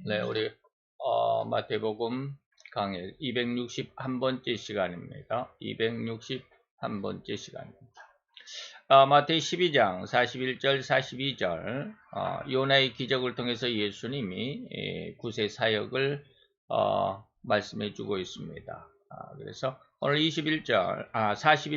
네, 우리 마태복음 강의 261번째 시간입니다. 261번째 시간입니다. 마태 12장 41절 42절 요나의 기적을 통해서 예수님이 구세 사역을 말씀해 주고 있습니다. 그래서 오늘 41절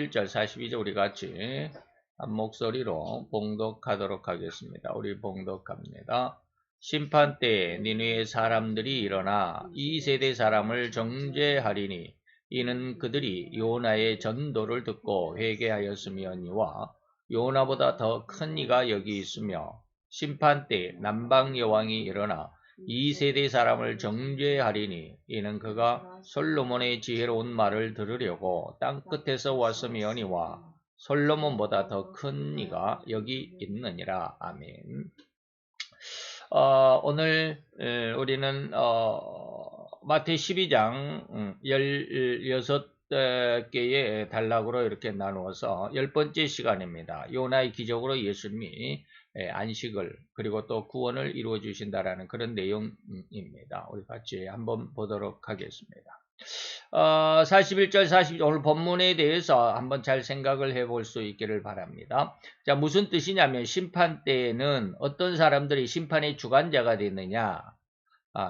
42절 우리 같이 한 목소리로 봉독하도록 하겠습니다. 우리 봉독합니다. 심판 때에 니느웨 사람들이 일어나 이 세대 사람을 정죄하리니 이는 그들이 요나의 전도를 듣고 회개하였음이니와 요나보다 더 큰 이가 여기 있으며 심판 때에 남방 여왕이 일어나 이 세대 사람을 정죄하리니 이는 그가 솔로몬의 지혜로운 말을 들으려고 땅 끝에서 왔음이니와 솔로몬보다 더 큰 이가 여기 있느니라. 아멘. 오늘 우리는 마태 12장 16개의 단락으로 이렇게 나누어서 10번째 시간입니다. 요나의 기적으로 예수님이 안식을 그리고 또 구원을 이루어 주신다라는 그런 내용입니다. 우리 같이 한번 보도록 하겠습니다. 41절 42절 오늘 본문에 대해서 한번 잘 생각을 해볼 수 있기를 바랍니다. 자, 무슨 뜻이냐면 심판 때에는 어떤 사람들이 심판의 주관자가 되느냐,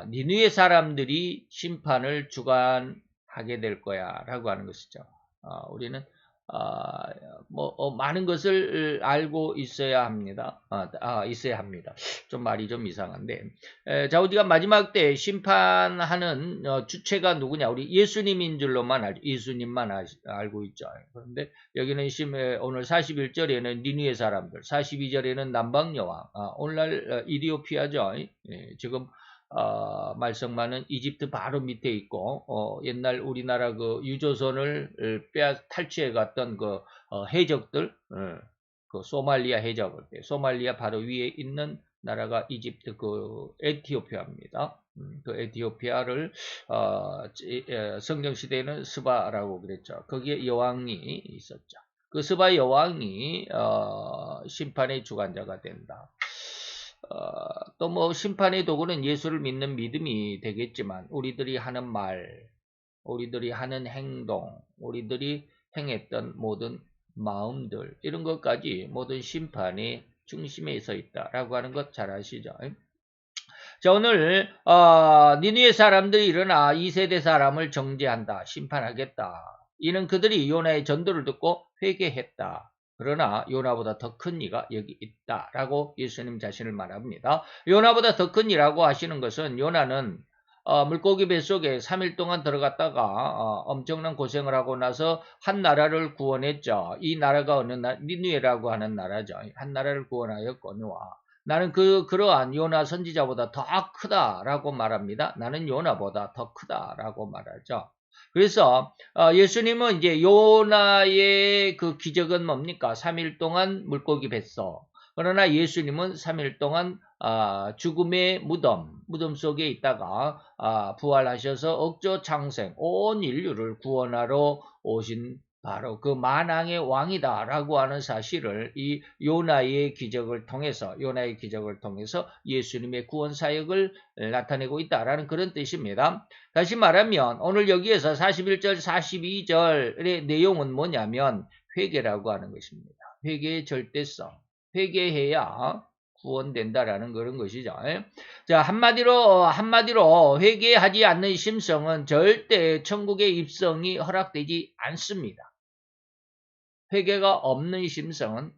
니느웨 사람들이 심판을 주관하게 될 거야 라고 하는 것이죠. 우리는 많은 것을 알고 있어야 합니다. 있어야 합니다. 좀 말이 좀 이상한데. 자, 우리가 마지막 때 심판하는 주체가 누구냐? 우리 예수님인 줄로만 알죠. 예수님만 알고 있죠. 그런데 여기는 오늘 41절에는 니느웨 사람들, 42절에는 남방 여왕, 오늘날 이디오피아죠. 지금 말썽만은 이집트 바로 밑에 있고 옛날 우리나라 그 유조선을 탈취해 갔던 그 해적들 그 소말리아 해적을 소말리아 바로 위에 있는 나라가 이집트 그 에티오피아입니다. 그 에티오피아를 성경 시대에는 스바라고 그랬죠. 거기에 여왕이 있었죠. 그 스바 여왕이 심판의 주관자가 된다. 또 뭐 심판의 도구는 예수를 믿는 믿음이 되겠지만 우리들이 하는 말, 우리들이 하는 행동, 우리들이 행했던 모든 마음들 이런 것까지 모든 심판의 중심에 서 있다라고 하는 것 잘 아시죠? 자, 오늘 니느웨 사람들이 일어나 이 세대 사람을 정죄한다, 심판하겠다. 이는 그들이 요나의 전도를 듣고 회개했다. 그러나 요나보다 더 큰 이가 여기 있다라고 예수님 자신을 말합니다. 요나보다 더 큰 이라고 하시는 것은 요나는 물고기 뱃속에 3일 동안 들어갔다가 엄청난 고생을 하고 나서 한 나라를 구원했죠. 이 나라가 어느 니느웨라고 하는 나라죠. 한 나라를 구원하였거니와 나는 그러한 요나 선지자보다 더 크다라고 말합니다. 나는 요나보다 더 크다라고 말하죠. 그래서 예수님은 이제 요나의 그 기적은 뭡니까? 3일 동안 물고기 뱃속. 그러나 예수님은 3일 동안 죽음의 무덤 속에 있다가 부활하셔서 억조 창생, 온 인류를 구원하러 오신 바로 그 만왕의 왕이다라고 하는 사실을 이 요나의 기적을 통해서 예수님의 구원 사역을 나타내고 있다라는 그런 뜻입니다. 다시 말하면 오늘 여기에서 41절 42절의 내용은 뭐냐면 회개라고 하는 것입니다. 회개의 절대성, 회개해야 구원된다라는 그런 것이죠. 자, 한마디로 회개하지 않는 심성은 절대 천국의 입성이 허락되지 않습니다. 회개가 없는 심성은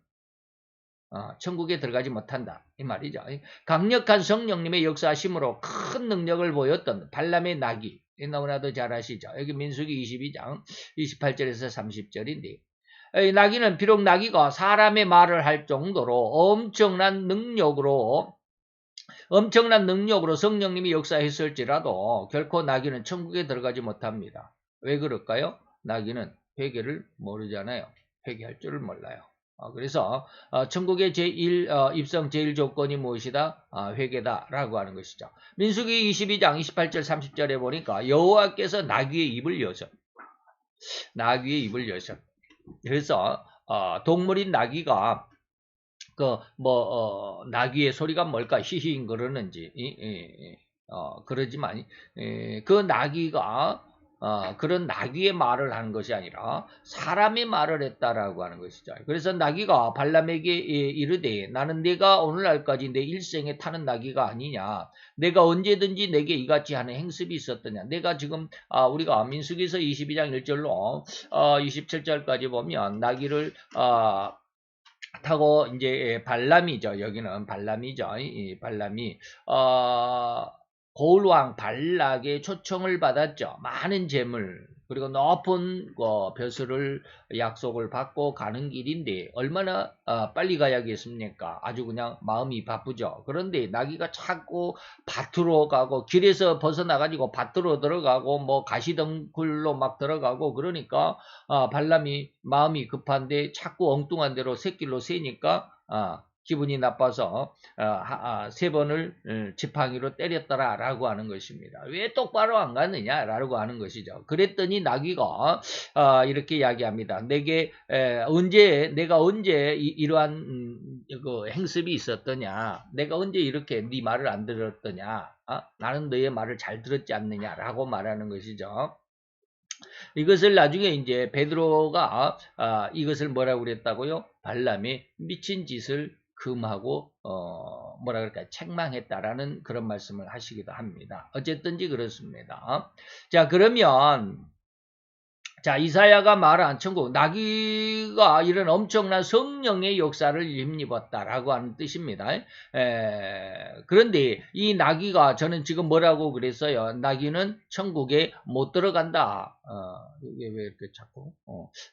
천국에 들어가지 못한다. 이 말이죠. 강력한 성령님의 역사하심으로 큰 능력을 보였던 발람의 나귀. 너무나도 잘 아시죠. 여기 민수기 22장 28절에서 30절인데 이 나귀는 비록 나귀가 사람의 말을 할 정도로 엄청난 능력으로 성령님이 역사했을지라도 결코 나귀는 천국에 들어가지 못합니다. 왜 그럴까요? 나귀는 회개를 모르잖아요. 회개할 줄을 몰라요. 그래서 천국의 입성 제일 조건이 무엇이다? 회개다라고 하는 것이죠. 민수기 22장 28절 30절에 보니까 여호와께서 나귀의 입을 여셨. 그래서 동물인 나귀가 나귀의 소리가 뭘까? 히히잉 그러는지 그러지만 그 나귀가 그런 나귀의 말을 하는 것이 아니라 사람의 말을 했다라고 하는 것이죠. 그래서 나귀가 발람에게 이르되 나는 내가 오늘날까지 내 일생에 타는 나귀가 아니냐. 내가 언제든지 내게 이같이 하는 행습이 있었더냐. 내가 지금 우리가 민수기서 22장 1절로 27절까지 보면 나귀를 타고 이제 발람이죠. 여기는 발람이죠. 이 발람이 고울왕 발락의 초청을 받았죠. 많은 재물 그리고 높은 벼슬을 약속을 받고 가는 길인데 얼마나 빨리 가야겠습니까? 아주 그냥 마음이 바쁘죠. 그런데 나귀가 자꾸 밭으로 가고 길에서 벗어나가지고 밭으로 들어가고 뭐 가시덩굴로 막 들어가고 그러니까 발람이 마음이 급한데 자꾸 엉뚱한 데로 새길로 새니까 기분이 나빠서 3번을 지팡이로 때렸더라라고 하는 것입니다. 왜 똑바로 안 가느냐라고 하는 것이죠. 그랬더니 나귀가 이렇게 이야기합니다. 내가 언제 이러한 그 행습이 있었더냐? 내가 언제 이렇게 네 말을 안 들었더냐? 나는 너의 말을 잘 들었지 않느냐라고 말하는 것이죠. 이것을 나중에 이제 베드로가 이것을 뭐라고 그랬다고요? 발람이 미친 짓을 금하고 뭐라 그럴까 책망했다라는 그런 말씀을 하시기도 합니다. 어쨌든지 그렇습니다. 자 그러면 이사야가 말한 천국 나귀가 이런 엄청난 성령의 역사를 힘입었다라고 하는 뜻입니다. 그런데 이 나귀가 저는 지금 뭐라고 그랬어요? 나귀는 천국에 못 들어간다. 이게 왜 이렇게 자꾸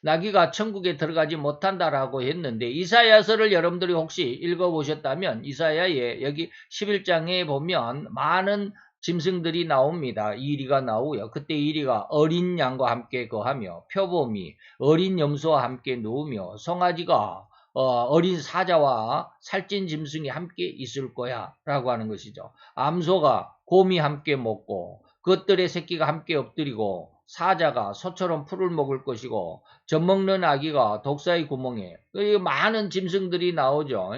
나귀가 천국에 들어가지 못한다라고 했는데 이사야서를 여러분들이 혹시 읽어보셨다면 이사야의 여기 11장에 보면 많은 짐승들이 나옵니다. 이리가 나오고요. 그때 이리가 어린 양과 함께 거하며 표범이 어린 염소와 함께 누우며 송아지가 어린 사자와 살찐 짐승이 함께 있을 거야 라고 하는 것이죠. 암소가 곰이 함께 먹고 그것들의 새끼가 함께 엎드리고 사자가 소처럼 풀을 먹을 것이고 젖먹는 아기가 독사의 구멍에 많은 짐승들이 나오죠.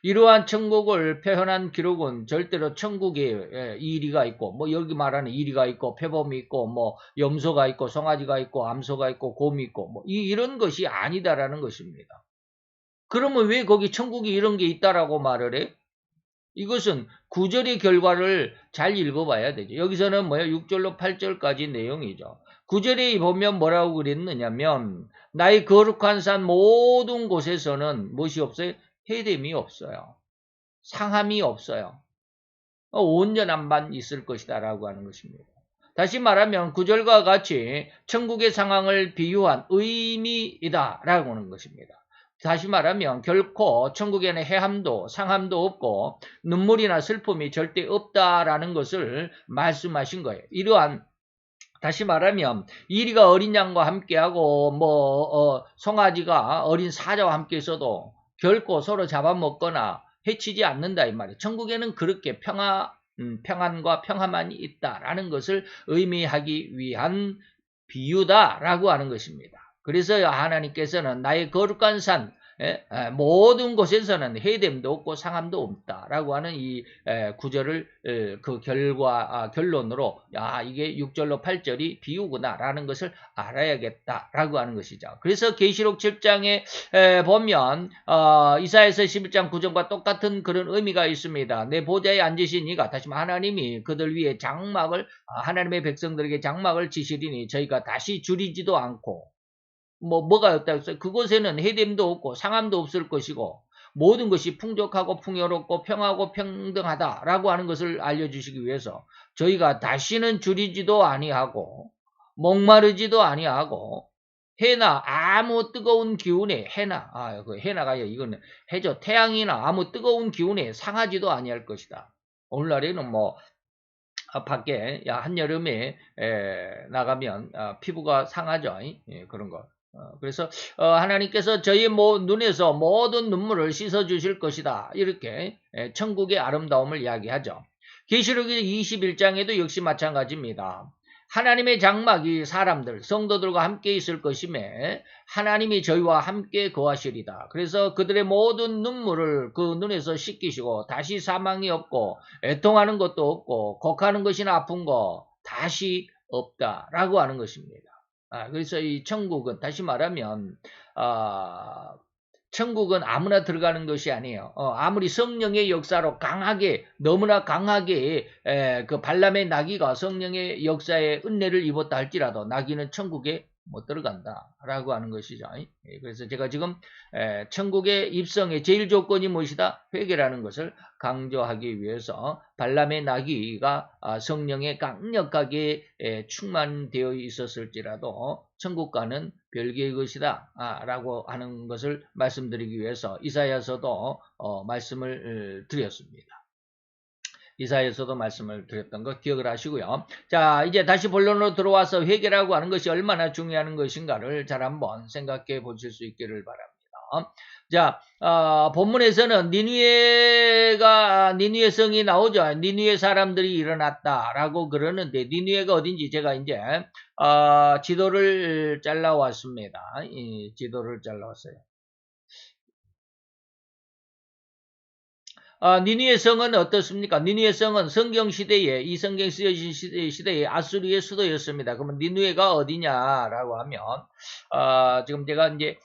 이러한 천국을 표현한 기록은 절대로 천국에 이리가 있고 뭐 여기 말하는 이리가 있고 표범이 있고 뭐 염소가 있고 송아지가 있고 암소가 있고 곰이 있고 뭐 이런 것이 아니다라는 것입니다. 그러면 왜 거기 천국이 이런 게 있다라고 말을 해? 이것은 9절의 결과를 잘 읽어봐야 되죠. 여기서는 6절로 8절까지 내용이죠. 9절에 보면 뭐라고 그랬느냐면 나의 거룩한 산 모든 곳에서는 무엇이 없어요? 해됨이 없어요. 상함이 없어요. 온전함만 있을 것이다 라고 하는 것입니다. 다시 말하면 9절과 같이 천국의 상황을 비유한 의미이다 라고 하는 것입니다. 다시 말하면 결코 천국에는 해함도 상함도 없고 눈물이나 슬픔이 절대 없다라는 것을 말씀하신 거예요. 이러한 다시 말하면 이리가 어린 양과 함께하고 송아지가 어린 사자와 함께 있어도 결코 서로 잡아먹거나 해치지 않는다 이 말이에요. 천국에는 그렇게 평안과 평화만이 있다라는 것을 의미하기 위한 비유다라고 하는 것입니다. 그래서 하나님께서는 나의 거룩한 산 모든 곳에서는 해됨도 없고 상함도 없다라고 하는 이 구절을 그 결론으로 이게 6절로 8절이 비유구나라는 것을 알아야겠다라고 하는 것이죠. 그래서 계시록 7장에 보면 이사야서 11장 9절과 똑같은 그런 의미가 있습니다. 내 보좌에 앉으신 이가 다시 말하면 하나님이 그들 위에 장막을 하나님의 백성들에게 장막을 치시리니 저희가 다시 줄이지도 않고 뭐가 없다 했어요. 그곳에는 해됨도 없고 상함도 없을 것이고 모든 것이 풍족하고 풍요롭고 평하고 평등하다라고 하는 것을 알려주시기 위해서 저희가 다시는 줄이지도 아니하고 목마르지도 아니하고 해나 아무 뜨거운 기운에 해나가 이거는 해죠. 태양이나 아무 뜨거운 기운에 상하지도 아니할 것이다. 오늘날에는 밖에 한여름에 나가면 피부가 상하죠. 그런 거. 그래서 하나님께서 저희 눈에서 모든 눈물을 씻어주실 것이다. 이렇게 천국의 아름다움을 이야기하죠. 계시록 21장에도 역시 마찬가지입니다. 하나님의 장막이 사람들, 성도들과 함께 있을 것임에 하나님이 저희와 함께 거하시리다. 그래서 그들의 모든 눈물을 그 눈에서 씻기시고 다시 사망이 없고 애통하는 것도 없고 곡하는 것이나 아픈 거 다시 없다라고 하는 것입니다. 그래서 이 천국은 다시 말하면 천국은 아무나 들어가는 것이 아니에요. 아무리 성령의 역사로 강하게 너무나 강하게 그 발람의 나귀가 성령의 역사에 은혜를 입었다 할지라도 나귀는 천국에 못 들어간다라고 하는 것이죠. 그래서 제가 지금 천국의 입성의 제일 조건이 무엇이다? 회개라는 것을 강조하기 위해서 발람의 나귀가 성령에 강력하게 충만되어 있었을지라도 천국과는 별개의 것이다 라고 하는 것을 말씀드리기 위해서 이사야서도 말씀을 드렸습니다. 이사야서도 말씀을 드렸던 거 기억을 하시고요. 자, 이제 다시 본론으로 들어와서 회개라고 하는 것이 얼마나 중요한 것인가를 잘 한번 생각해 보실 수 있기를 바랍니다. 자, 본문에서는 니느웨 성이 나오죠. 니느웨 사람들이 일어났다라고 그러는데 니느웨가 어딘지 제가 이제 지도를 잘라왔습니다. 지도를 잘라왔어요. 니느웨 성은 어떻습니까? 니느웨 성은 성경시대에, 이 성경 쓰여진 시대에 아수르의 수도였습니다. 그러면 니느웨가 어디냐라고 하면, 지금 제가 이제,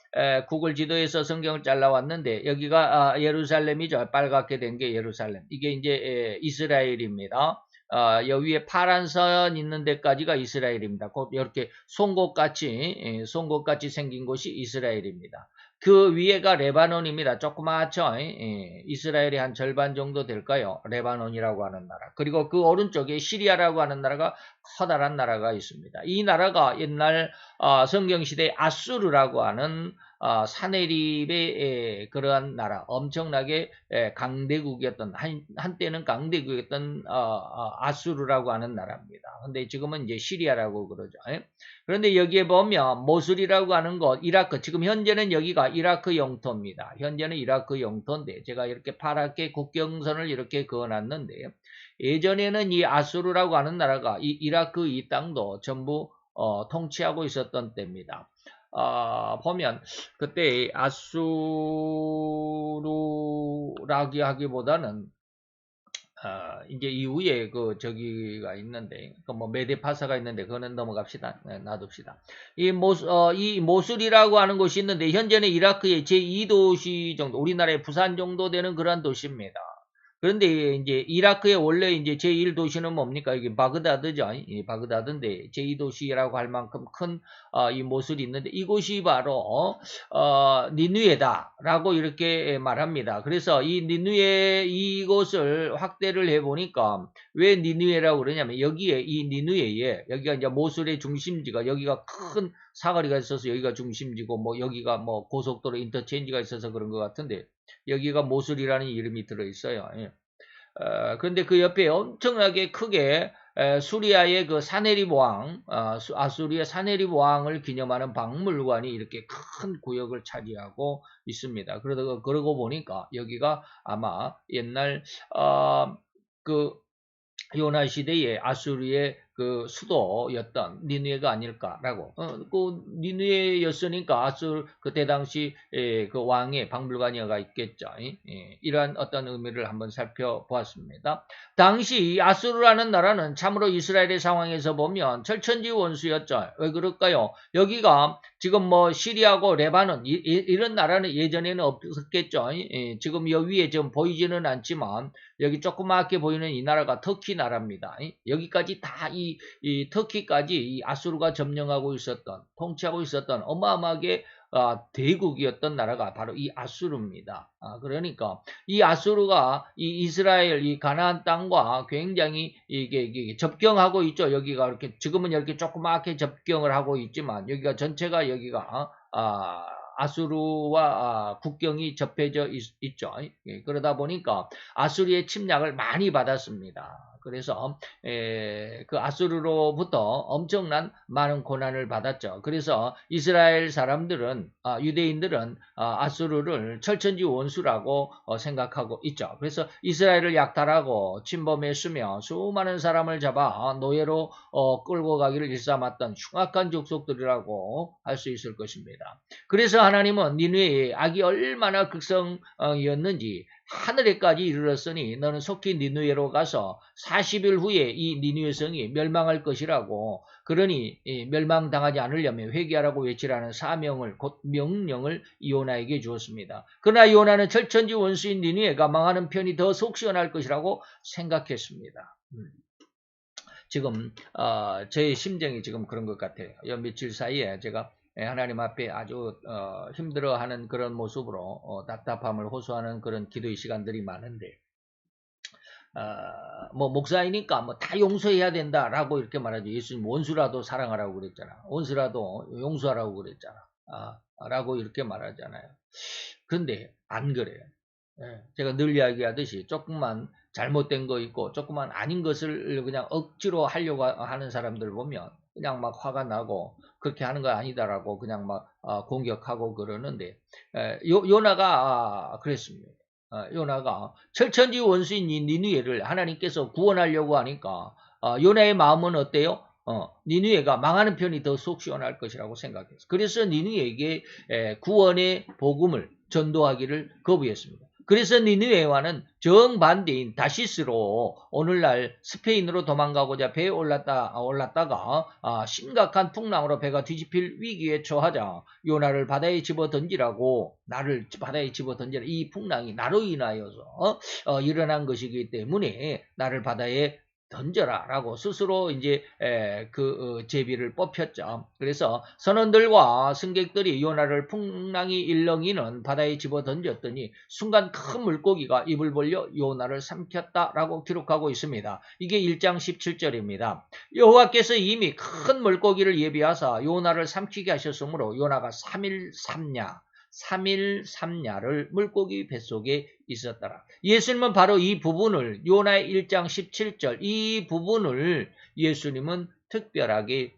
구글 지도에서 성경을 잘라왔는데, 여기가, 예루살렘이죠. 빨갛게 된 게 예루살렘. 이게 이제, 이스라엘입니다. 여기 위에 파란 선 있는 데까지가 이스라엘입니다. 곧 이렇게 송곳같이 생긴 곳이 이스라엘입니다. 그 위에가 레바논입니다. 조그맣죠? 이스라엘의 한 절반 정도 될까요? 레바논이라고 하는 나라. 그리고 그 오른쪽에 시리아라고 하는 나라가 커다란 나라가 있습니다. 이 나라가 옛날 성경시대 아수르라고 하는 사내립의 그러한 나라, 엄청나게 강대국이었던 한때는 강대국이었던 아수르라고 하는 나라입니다. 근데 지금은 이제 시리아라고 그러죠. 그런데 여기에 보면 모술이라고 하는 곳, 이라크, 지금 현재는 여기가 이라크 영토입니다. 현재는 이라크 영토인데 제가 이렇게 파랗게 국경선을 이렇게 그어놨는데 예전에는 이 아수르라고 하는 나라가 이 이라크 이 땅도 전부 통치하고 있었던 때입니다. 보면 그때 아수르라기 하기보다는 이제 이후에 저기가 있는데 뭐 메데파사가 있는데 그거는 넘어갑시다. 놔둡시다. 이 모술이라고 하는 곳이 있는데 현재는 이라크의 제2도시 정도, 우리나라의 부산 정도 되는 그런 도시입니다. 그런데 이제 이라크의 원래 이제 제1도시는 뭡니까? 이게 바그다드죠. 바그다드인데 제2도시라고 할 만큼 큰 이 모술이 있는데 이곳이 바로 니느웨다라고 이렇게 말합니다. 그래서 이 니느웨 이곳을 확대를 해보니까 왜 니느웨라고 그러냐면 여기에 이 니느웨에 여기가 이제 모술의 중심지가 여기가 큰 사거리가 있어서 여기가 중심지고 뭐 여기가 뭐 고속도로 인터체인지가 있어서 그런 것 같은데 여기가 모술이라는 이름이 들어있어요. 그런데 그 옆에 엄청나게 크게 수리아의 그 사네립 왕, 아수리의 사네립 왕을 기념하는 박물관이 이렇게 큰 구역을 차지하고 있습니다. 그러고 보니까 여기가 아마 옛날 그 요나 시대의 아수리의 그 수도였던 니느웨가 아닐까라고. 그 니느웨였으니까 아수르 그때 당시 그 왕의 박물관이가 있겠죠. 이러한 어떤 의미를 한번 살펴보았습니다. 당시 아수르라는 나라는 참으로 이스라엘의 상황에서 보면 철천지 원수였죠. 왜 그럴까요? 여기가 지금 뭐 시리아고 레바논 이런 나라는 예전에는 없었겠죠. 지금 여기 위에 좀 보이지는 않지만 여기 조그맣게 보이는 이 나라가 터키 나라입니다. 여기까지 다 이 터키까지 이 아수르가 점령하고 있었던, 통치하고 있었던 어마어마하게 대국이었던 나라가 바로 이 아수르입니다. 그러니까 이 아수르가 이 이스라엘 이 가나안 땅과 굉장히 이게 접경하고 있죠. 여기가 이렇게 지금은 이렇게 조그맣게 접경을 하고 있지만 여기가 전체가 여기가 아수르와 국경이 접해져 있죠. 그러다 보니까 아수르의 침략을 많이 받았습니다. 그래서 그 아수르로부터 엄청난 많은 고난을 받았죠. 그래서 이스라엘 사람들은 유대인들은 아수르를 철천지 원수라고 생각하고 있죠. 그래서 이스라엘을 약탈하고 침범했으며 수많은 사람을 잡아 노예로 끌고 가기를 일삼았던 흉악한 족속들이라고 할 수 있을 것입니다. 그래서 하나님은 니느웨의 악이 얼마나 극성이었는지 하늘에까지 이르렀으니 너는 속히 니느웨로 가서 40일 후에 이 니느웨 성이 멸망할 것이라고, 그러니 멸망당하지 않으려면 회개하라고 외치라는 사명을, 곧 명령을 요나에게 주었습니다. 그러나 요나는 철천지 원수인 니느웨가 망하는 편이 더 속 시원할 것이라고 생각했습니다. 지금 제 심정이 지금 그런 것 같아요. 요 며칠 사이에 제가 하나님 앞에 아주 힘들어하는 그런 모습으로 답답함을 호소하는 그런 기도의 시간들이 많은데, 뭐 목사이니까 뭐 다 용서해야 된다라고 이렇게 말하죠. 예수님 원수라도 사랑하라고 그랬잖아. 원수라도 용서하라고 그랬잖아. 라고 이렇게 말하잖아요. 근데 안 그래요. 제가 늘 이야기하듯이 조금만 잘못된 거 있고 조금만 아닌 것을 그냥 억지로 하려고 하는 사람들 보면 그냥 막 화가 나고 그렇게 하는 거 아니다라고 그냥 막 공격하고 그러는데, 요나가 그랬습니다. 요나가 철천지 원수인 니느웨를 하나님께서 구원하려고 하니까 요나의 마음은 어때요? 니느웨가 망하는 편이 더 속 시원할 것이라고 생각했어요. 그래서 니느웨에게 구원의 복음을 전도하기를 거부했습니다. 그래서 니느웨와는 정반대인 다시스로 오늘날 스페인으로 도망가고자 배에 올랐다가 심각한 풍랑으로 배가 뒤집힐 위기에 처하자 요나를 바다에 집어 던지라고, 나를 바다에 집어 던지라, 이 풍랑이 나로 인하여서 일어난 것이기 때문에 나를 바다에 던져라 라고 스스로 이제 제비를 뽑혔죠. 그래서 선원들과 승객들이 요나를 풍랑이 일렁이는 바다에 집어 던졌더니 순간 큰 물고기가 입을 벌려 요나를 삼켰다라고 기록하고 있습니다. 이게 1장 17절입니다. 여호와께서 이미 큰 물고기를 예비하사 요나를 삼키게 하셨으므로 요나가 3일 3야를 물고기 뱃속에 있었더라. 예수님은 바로 이 부분을, 요나의 1장 17절 이 부분을 예수님은 특별하게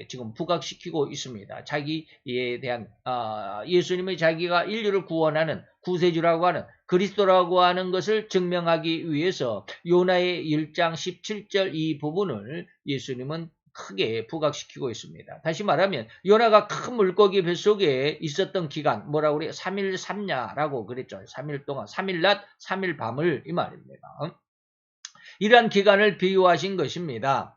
지금 부각시키고 있습니다. 자기에 대한 예수님의 자기가 인류를 구원하는 구세주라고 하는 그리스도라고 하는 것을 증명하기 위해서 요나의 1장 17절 이 부분을 예수님은 크게 부각시키고 있습니다. 다시 말하면 요나가 큰 물고기 뱃속에 있었던 기간, 뭐라고 그래요? 3일 3야라고 그랬죠. 3일 동안 3일 낮 3일 밤을 이 말입니다. 이러한 기간을 비유하신 것입니다.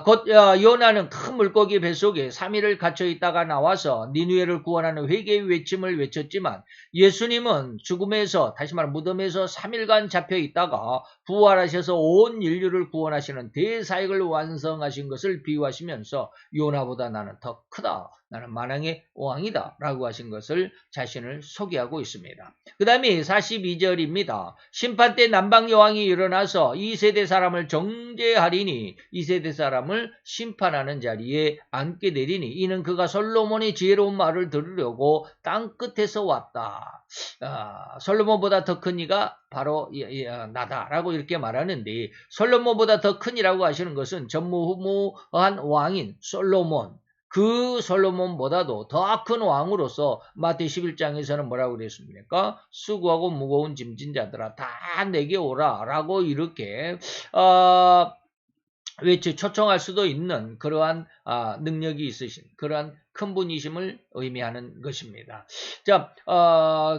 곧 요나는 큰 물고기 뱃속에 3일을 갇혀 있다가 나와서 니느웨를 구원하는 회개의 외침을 외쳤지만, 예수님은 죽음에서, 다시 말해 무덤에서 3일간 잡혀 있다가 부활하셔서 온 인류를 구원하시는 대사역을 완성하신 것을 비유하시면서 요나보다 나는 더 크다, 나는 만왕의 왕이다 라고 하신 것을 자신을 소개하고 있습니다. 그 다음에 42절입니다. 심판 때 남방 여왕이 일어나서 2세대 사람을 정죄하리니 2세대 사람을 심판하는 자리에 앉게 되리니 이는 그가 솔로몬의 지혜로운 말을 들으려고 땅 끝에서 왔다. 솔로몬보다 더 큰 이가 바로 나다라고 이렇게 말하는데, 솔로몬보다 더 큰 이라고 하시는 것은 전무후무한 왕인 솔로몬, 그 솔로몬보다도 더 큰 왕으로서 마태 11장에서는 뭐라고 그랬습니까? 수고하고 무거운 짐진 자들아 다 내게 오라 라고 이렇게 초청할 수도 있는 그러한 능력이 있으신 그러한 큰 분이심을 의미하는 것입니다. 자,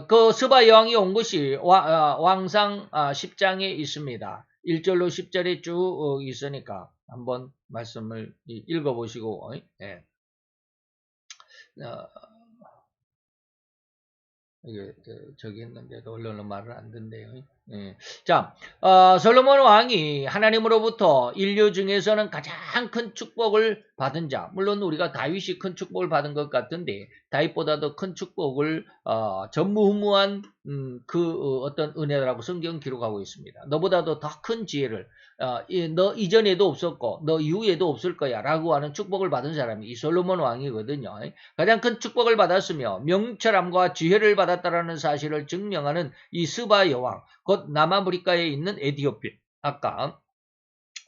그 스바 여왕이 온 것이 왕상 10장에 있습니다. 1절로 10절에 쭉 있으니까 한번 말씀을 읽어보시고, 이게 저기 했는데도 언론은 말을 안 듣네요. 자, 솔로몬 왕이 하나님으로부터 인류 중에서는 가장 큰 축복을 받은 자, 물론 우리가 다윗이 큰 축복을 받은 것 같은데 다윗보다도 큰 축복을 전무후무한 그 어떤 은혜라고 성경 기록하고 있습니다. 너보다도 더 큰 지혜를 너 이전에도 없었고 너 이후에도 없을 거야 라고 하는 축복을 받은 사람이 이 솔로몬 왕이거든요. 가장 큰 축복을 받았으며 명철함과 지혜를 받았다라는 사실을 증명하는 이 스바 여왕, 곧 남아프리카에 있는 에티오피아, 아까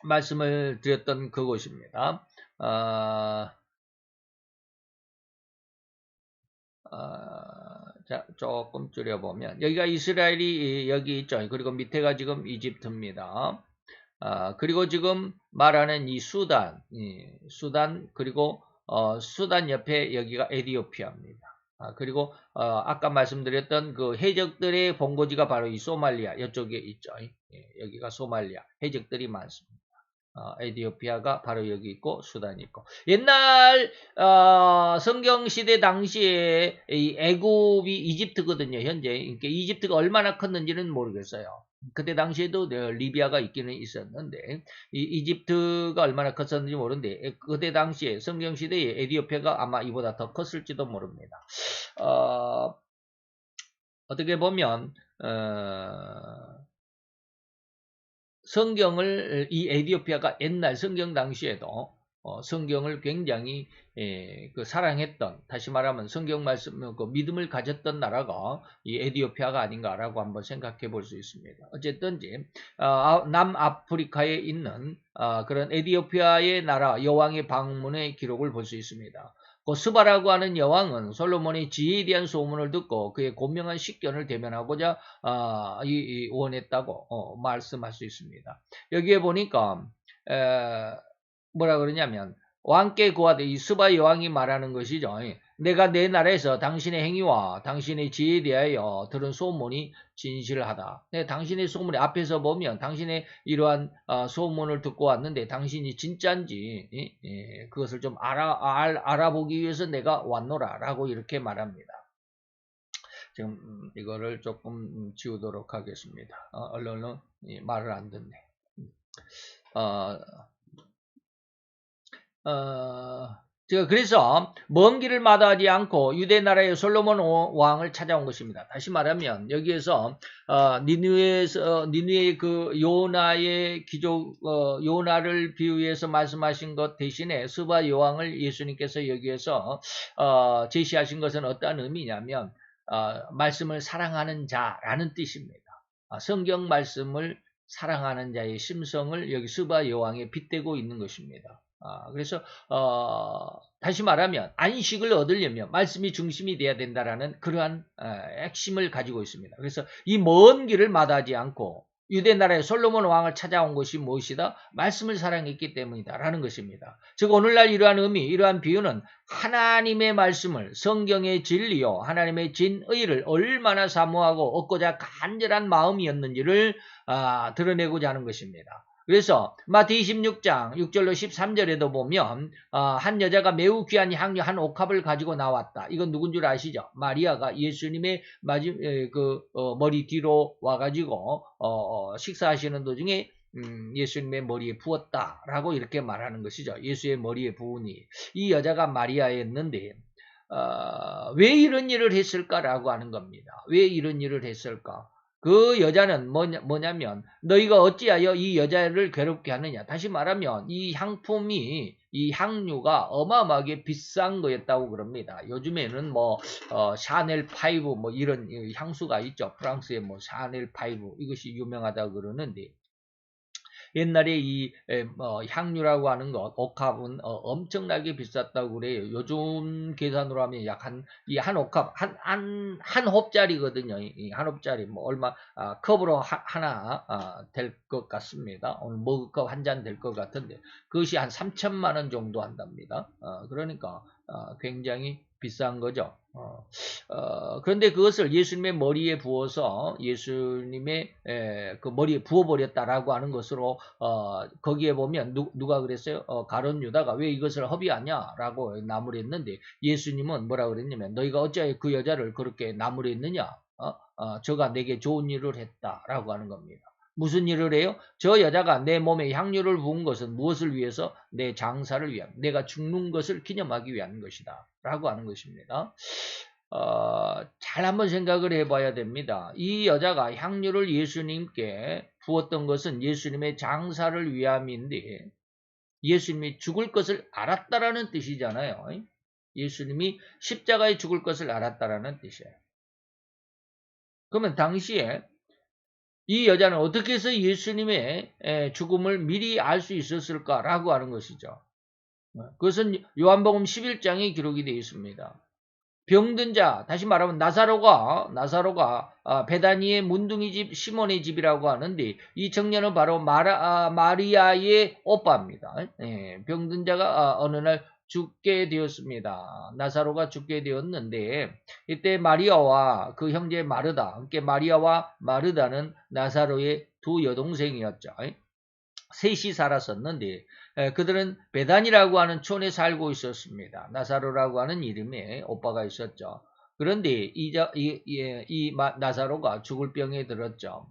말씀을 드렸던 그곳입니다. 자, 조금 줄여보면 여기가 이스라엘이 여기 있죠. 그리고 밑에가 지금 이집트입니다. 그리고 지금 말하는 이 수단 그리고 수단 옆에 여기가 에디오피아입니다. 그리고 아까 말씀드렸던 그 해적들의 본거지가 바로 이 소말리아 이쪽에 있죠. 여기가 소말리아 해적들이 많습니다. 에디오피아가 바로 여기 있고 수단이 있고 옛날 성경 시대 당시에 이 애굽이 이집트거든요. 현재 그러니까 이집트가 얼마나 컸는지는 모르겠어요. 그때 당시에도 리비아가 있기는 있었는데 이집트가 얼마나 컸었는지 모르는데 그때 당시에 성경 시대에 에디오피아가 아마 이보다 더 컸을지도 모릅니다. 어떻게 보면 성경을 이 에디오피아가 옛날 성경 당시에도 성경을 굉장히 그 사랑했던, 다시 말하면 성경 말씀 그 믿음을 가졌던 나라가 이 에디오피아가 아닌가라고 한번 생각해 볼 수 있습니다. 어쨌든지 남아프리카에 있는 그런 에디오피아의 나라 여왕의 방문의 기록을 볼 수 있습니다. 그 스바라고 하는 여왕은 솔로몬의 지혜에 대한 소문을 듣고 그의 고명한 식견을 대면하고자 원했다고 말씀할 수 있습니다. 여기에 보니까 뭐라 그러냐면 왕께 구하되 이 스바 여왕이 말하는 것이죠. 내가 내 나라에서 당신의 행위와 당신의 지혜에 대하여 들은 소문이 진실하다. 당신의 소문이 앞에서 보면 당신의 이러한 소문을 듣고 왔는데 당신이 진짜인지 그것을 좀 알아보기 위해서 내가 왔노라라고 이렇게 말합니다. 지금 이거를 조금 지우도록 하겠습니다. 얼른 말을 안 듣네. 제가 그래서 먼 길을 마다하지 않고 유대 나라의 솔로몬 왕을 찾아온 것입니다. 다시 말하면 여기에서 니느웨의 그 요나의 기족 요나를 비유해서 말씀하신 것 대신에 스바 여왕을 예수님께서 여기에서 제시하신 것은 어떠한 의미냐면 말씀을 사랑하는 자라는 뜻입니다. 성경 말씀을 사랑하는 자의 심성을 여기 스바 여왕에 빗대고 있는 것입니다. 그래서 다시 말하면 안식을 얻으려면 말씀이 중심이 돼야 된다라는 그러한 핵심을 가지고 있습니다. 그래서 이 먼 길을 마다하지 않고 유대 나라의 솔로몬 왕을 찾아온 것이 무엇이다? 말씀을 사랑했기 때문이다라는 것입니다. 즉 오늘날 이러한 의미, 이러한 비유는 하나님의 말씀을 성경의 진리요 하나님의 진의를 얼마나 사모하고 얻고자 간절한 마음이었는지를 드러내고자 하는 것입니다. 그래서 마태 26장 6절로 13절에도 보면 한 여자가 매우 귀한 향유 한 옥합을 가지고 나왔다. 이건 누군 줄 아시죠? 마리아가 예수님의 머리 뒤로 와가지고 식사하시는 도중에 예수님의 머리에 부었다라고 이렇게 말하는 것이죠. 예수의 머리에 부으니 이 여자가 마리아였는데 왜 이런 일을 했을까라고 하는 겁니다. 왜 이런 일을 했을까? 그 여자는 뭐냐면 너희가 어찌하여 이 여자를 괴롭게 하느냐. 다시 말하면 이 향품이 이 향유가 어마어마하게 비싼 거였다고 그럽니다. 요즘에는 샤넬 5 이런 향수가 있죠. 프랑스의 샤넬 5 이것이 유명하다고 그러는데 옛날에 이 향유라고 하는 것, 옥합은 엄청나게 비쌌다고 그래요. 요즘 계산으로 하면 약 한 옥합, 한 홉짜리거든요. 한 홉짜리, 얼마, 컵으로 하나 될 것 같습니다. 오늘 머그컵 한 잔 될 것 같은데, 그것이 한 3천만 원 정도 한답니다. 그러니까 굉장히 비싼 거죠. 그런데 그것을 예수님의 머리에 부어서 예수님의 그 머리에 부어버렸다라고 하는 것으로 거기에 보면 누가 그랬어요? 가룟 유다가 왜 이것을 허비하냐라고 나무랬는데 예수님은 뭐라 그랬냐면 너희가 어찌하여 그 여자를 그렇게 나무랬느냐? 저가 내게 좋은 일을 했다라고 하는 겁니다. 무슨 일을 해요? 저 여자가 내 몸에 향유를 부은 것은 무엇을 위해서? 내 장사를 위한, 내가 죽는 것을 기념하기 위한 것이다 라고 하는 것입니다. 잘 한번 생각을 해봐야 됩니다. 이 여자가 향유를 예수님께 부었던 것은 예수님의 장사를 위함인데 예수님이 죽을 것을 알았다라는 뜻이잖아요. 예수님이 십자가에 죽을 것을 알았다라는 뜻이에요. 그러면 당시에 이 여자는 어떻게 해서 예수님의 죽음을 미리 알 수 있었을까라고 하는 것이죠. 그것은 요한복음 11장에 기록이 되어 있습니다. 병든 자, 다시 말하면 나사로가 베다니의 문둥이 집 시몬의 집이라고 하는데 이 청년은 바로 마리아의 오빠입니다. 병든 자가 어느 날 죽게 되었습니다. 나사로가 죽게 되었는데 이때 마리아와 그 형제 마르다, 함께 마리아와 마르다는 나사로의 두 여동생이었죠. 셋이 살았었는데 그들은 베단이라고 하는 촌에 살고 있었습니다. 나사로라고 하는 이름의 오빠가 있었죠. 그런데 이 나사로가 죽을 병에 들었죠.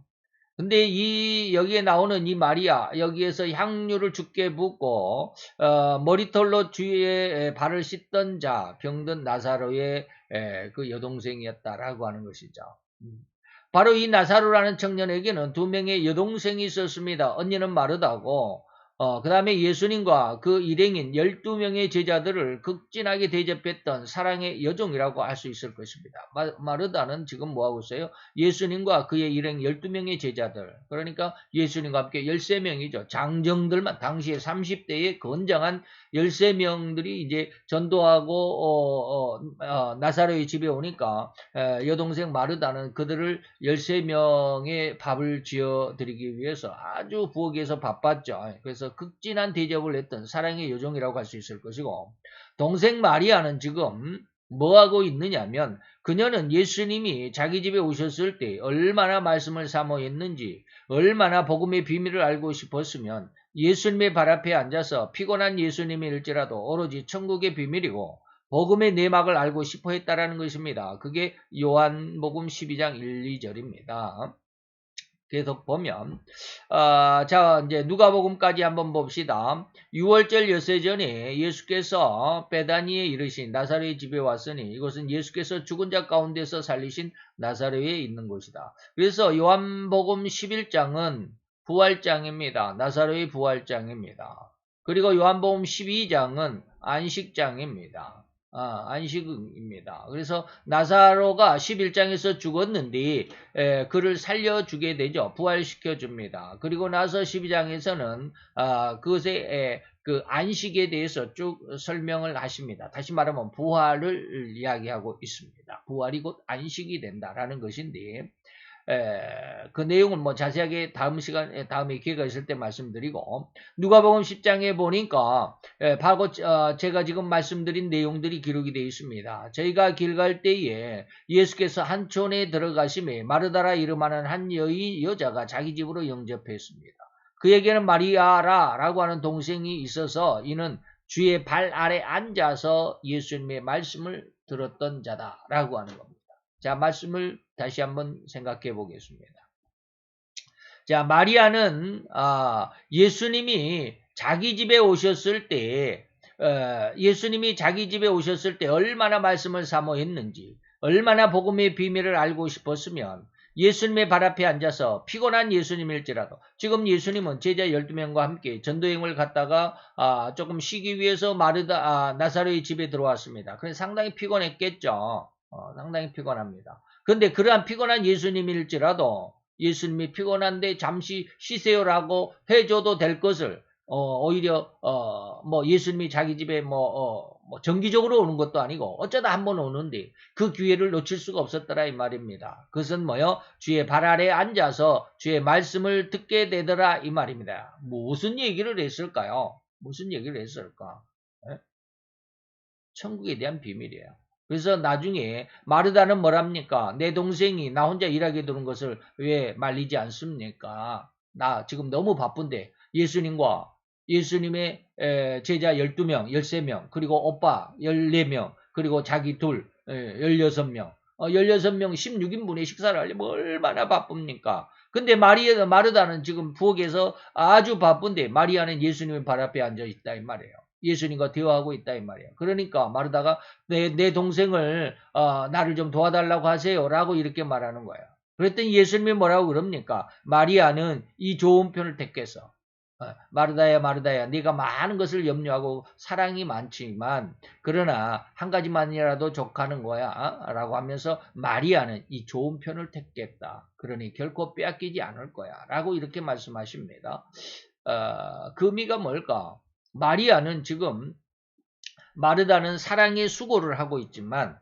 근데 여기에 나오는 이 마리아, 여기에서 향유를 죽게 붓고 머리털로 주위에 발을 씻던 자, 병든 나사로의 그 여동생이었다라고 하는 것이죠. 바로 이 나사로라는 청년에게는 두 명의 여동생이 있었습니다. 언니는 마르다고 그 다음에 예수님과 그 일행인 12명의 제자들을 극진하게 대접했던 사랑의 여종이라고 할 수 있을 것입니다. 마르다는 지금 뭐하고 있어요? 예수님과 그의 일행 12명의 제자들, 그러니까 예수님과 함께 13명이죠. 장정들만, 당시에 30대의 건장한 13명들이 이제 전도하고 나사로의 집에 오니까 여동생 마르다는 그들을 13명의 밥을 지어드리기 위해서 아주 부엌에서 바빴죠. 그래서 극진한 대접을 했던 사랑의 여종이라고 할 수 있을 것이고, 동생 마리아는 지금 뭐하고 있느냐면 그녀는 예수님이 자기 집에 오셨을 때 얼마나 말씀을 사모했는지, 얼마나 복음의 비밀을 알고 싶었으면 예수님의 발 앞에 앉아서 피곤한 예수님일지라도 오로지 천국의 비밀이고 복음의 내막을 알고 싶어 했다라는 것입니다. 그게 요한복음 12장 1, 2절입니다. 계속 보면 자 이제 누가복음까지 한번 봅시다. 6월절 엿새 전에 예수께서 베다니에 이르신 나사로의 집에 왔으니 이것은 예수께서 죽은 자 가운데서 살리신 나사로에 있는 곳이다. 그래서 요한복음 11장은 부활장입니다. 나사로의 부활장입니다. 그리고 요한복음 12장은 안식장입니다. 안식입니다. 그래서 나사로가 11장에서 죽었는데 그를 살려주게 되죠. 부활시켜 줍니다. 그리고 나서 12장에서는 그것의 그 안식에 대해서 쭉 설명을 하십니다. 다시 말하면 부활을 이야기하고 있습니다. 부활이 곧 안식이 된다라는 것인데 그 내용은 뭐 자세하게 다음에 기회가 있을 때 말씀드리고, 누가복음 10장에 보니까 바로 제가 지금 말씀드린 내용들이 기록이 되어 있습니다. 저희가 길 갈 때에 예수께서 한 촌에 들어가심에 마르다라 이름하는 한 여자가 자기 집으로 영접했습니다. 그에게는 마리아라고 하는 동생이 있어서 이는 주의 발 아래 앉아서 예수님의 말씀을 들었던 자다라고 하는 겁니다. 자, 말씀을 다시 한번 생각해 보겠습니다. 자, 마리아는 예수님이 자기 집에 오셨을 때 얼마나 말씀을 사모했는지, 얼마나 복음의 비밀을 알고 싶었으면 예수님의 발 앞에 앉아서 피곤한 예수님일지라도, 지금 예수님은 제자 12명과 함께 전도행을 갔다가 조금 쉬기 위해서 나사로의 집에 들어왔습니다. 그래서 상당히 피곤했겠죠. 상당히 피곤합니다. 그런데 그러한 피곤한 예수님일지라도 예수님이 피곤한데 잠시 쉬세요라고 해줘도 될 것을 오히려 뭐 예수님이 자기 집에 뭐 정기적으로 오는 것도 아니고 어쩌다 한번 오는데 그 기회를 놓칠 수가 없었더라 이 말입니다. 그것은 뭐요? 주의 발 아래 앉아서 주의 말씀을 듣게 되더라 이 말입니다. 무슨 얘기를 했을까요? 무슨 얘기를 했을까? 천국에 대한 비밀이에요. 그래서 나중에 마르다는 뭐랍니까? 내 동생이 나 혼자 일하게 두는 것을 왜 말리지 않습니까? 나 지금 너무 바쁜데 예수님과 예수님의 제자 12명, 13명, 그리고 오빠 14명, 그리고 자기 둘 16명, 16명 16인분의 식사를 하려면 얼마나 바쁩니까? 근데 마르다는 지금 부엌에서 아주 바쁜데 마리아는 예수님의 발 앞에 앉아 있다 이 말이에요. 예수님과 대화하고 있다 이 말이에요. 그러니까 마르다가 내 동생을 나를 좀 도와달라고 하세요라고 이렇게 말하는 거예요. 그랬더니 예수님이 뭐라고 그럽니까? 마리아는 이 좋은 편을 택해서 마르다야 마르다야 네가 많은 것을 염려하고 사랑이 많지만 그러나 한 가지만이라도 족하는 거야 라고 하면서 마리아는 이 좋은 편을 택했다. 그러니 결코 빼앗기지 않을 거야 라고 이렇게 말씀하십니다. 그 의미가 뭘까? 마리아는 지금 마르다는 사랑의 수고를 하고 있지만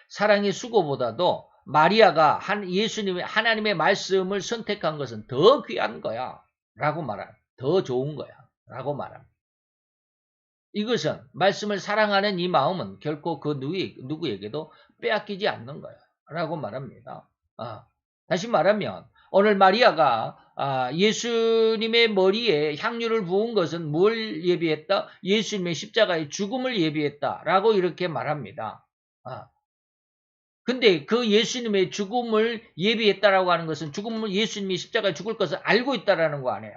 사랑의 수고보다도 마리아가 예수님의 하나님의 말씀을 선택한 것은 더 귀한 거야 라고 말합니다. 더 좋은 거야 라고 말합니다. 이것은 말씀을 사랑하는 이 마음은 결코 그 누구에게도 빼앗기지 않는 거야 라고 말합니다. 다시 말하면 오늘 마리아가 예수님의 머리에 향유를 부은 것은 뭘 예비했다? 예수님의 십자가의 죽음을 예비했다 라고 이렇게 말합니다. 근데 그 예수님의 죽음을 예비했다라고 하는 것은 예수님이 십자가에 죽을 것을 알고 있다라는 거 아니에요.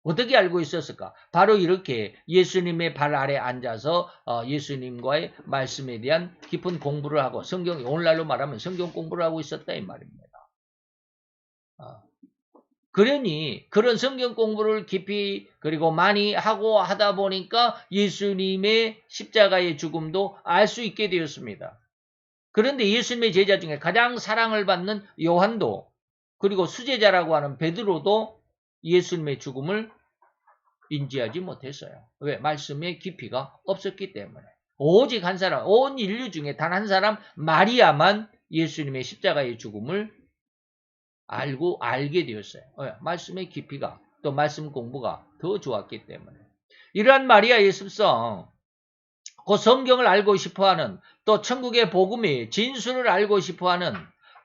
어떻게 알고 있었을까? 바로 이렇게 예수님의 발 아래 앉아서 예수님과의 말씀에 대한 깊은 공부를 하고 오늘날로 말하면 성경 공부를 하고 있었다 이 말입니다. 그러니 그런 성경 공부를 깊이 그리고 많이 하고 하다 보니까 예수님의 십자가의 죽음도 알 수 있게 되었습니다. 그런데 예수님의 제자 중에 가장 사랑을 받는 요한도 그리고 수제자라고 하는 베드로도 예수님의 죽음을 인지하지 못했어요. 왜? 말씀의 깊이가 없었기 때문에. 오직 한 사람, 온 인류 중에 단 한 사람 마리아만 예수님의 십자가의 죽음을 알게 되었어요. 왜? 말씀의 깊이가 또 말씀 공부가 더 좋았기 때문에. 이러한 마리아의 습성, 그 성경을 알고 싶어하는 또 천국의 복음의 진수를 알고 싶어하는